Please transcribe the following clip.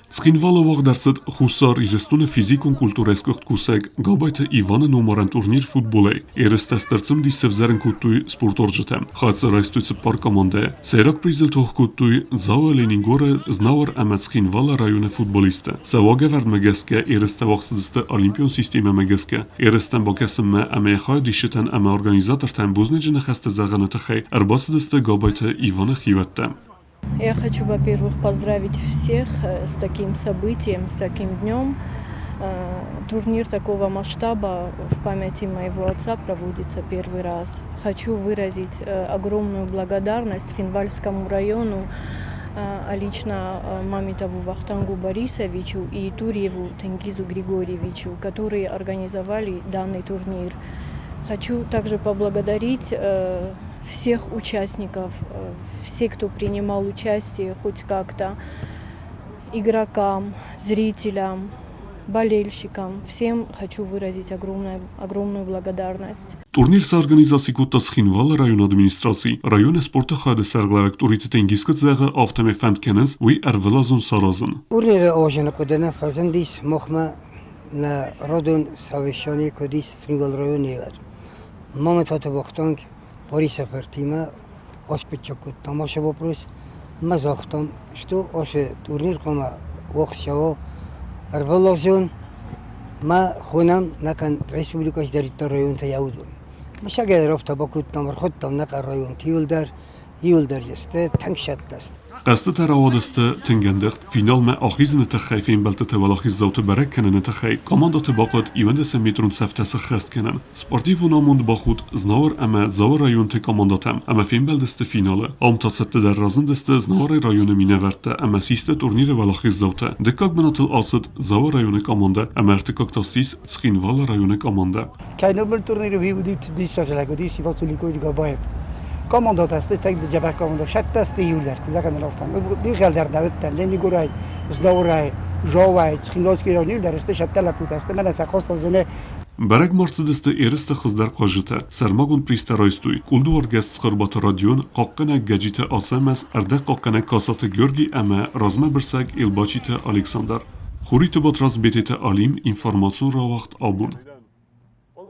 Цխинвала вաղ дарсад хусар ирестуне физикун культурескохт кусег габайта Ивана номаран турнир футболей эрестестерцым диссевзерен куттуй спорторджетем хацар райстуйцы пар команде сейрак призел тох куттуй зава Ленингоре знавар амет Цхинвала районе футболисте савагеверд мегеске эресте вақсыдысты олимпион системе мегеске эрестен бакесме амехай дишетен аме организатортен бузнеджене хасте заганete хей арбацыдысты габайта Ивана хиветтем. Я хочу, во-первых, поздравить всех с таким событием, с таким днем. Турнир такого масштаба в памяти моего отца проводится первый раз. Хочу выразить огромную благодарность Цхинвальскому району, а лично Мамитову Вахтангу Борисовичу и Турьеву Тенгизу Григорьевичу, которые организовали данный турнир. Хочу также поблагодарить всех участников, все, кто принимал участие хоть как-то, игрокам, зрителям, болельщикам. Всем хочу выразить огромную благодарность. Турнир соорганизации кутта Цхинвала район администрации, район спорта хады саргларак турите тенгискат зага автоме фэнткенез уи арвелазун саразын. Турнир ожена кодена фазандис мохма на родун совещание кодис Цхинвал район евер. Мамитата Вахтанг Борисов Тима оспечакут тамаша вопрос мазахтам, что оше турнир кома вахшаво арвелазун ما خونم نکن ریسپوبلیکاش در رایون تیاودون میشه اگر رفت باکوت نمر خود تام نکن رایون یول در جسته تنگ شد دست قصد تراودسته تنگندخت فینال ما آخیزن تخیفین بلته ولاخیز زوت برک کنن تخی کاماندا باقت ایوند سمیترون سفت سخست کنن سپورتیو ناموند باخود زناور اما زاور رایون ت کامانداتم اما فین بلدسته فیناله ام تاست در رازن دسته زناور رایون مینورته اما سیست تورنیر ولاخیز زوته دکاک بناتل آسد زاور رایون کاماندا اما ارتکاک تاسیس Цхинвала رایون کاماندا کینوبل تورنیر وی بودید دیساج لگودی سیفاتولیکو دیگه باید Командат است تک جبهه команда شت است یولدر که زکن رفتن بیخال در نویدن لنیگورای زدورای جوای چخینوسکی یولدر است شت لپوت است من از خواست زنه برگ مرسدسته ایرسته خزدر قاجته سرماگون پریسترایستوی کلدوار گست سخربات رادیون قاقنه گجیت آسمس ارده قاقنه کاسات گیورگی اما رازمه برسگ ایلباچیت الکساندر خوریت بات راز بیتیت علیم اینفارماسون را وقت آبون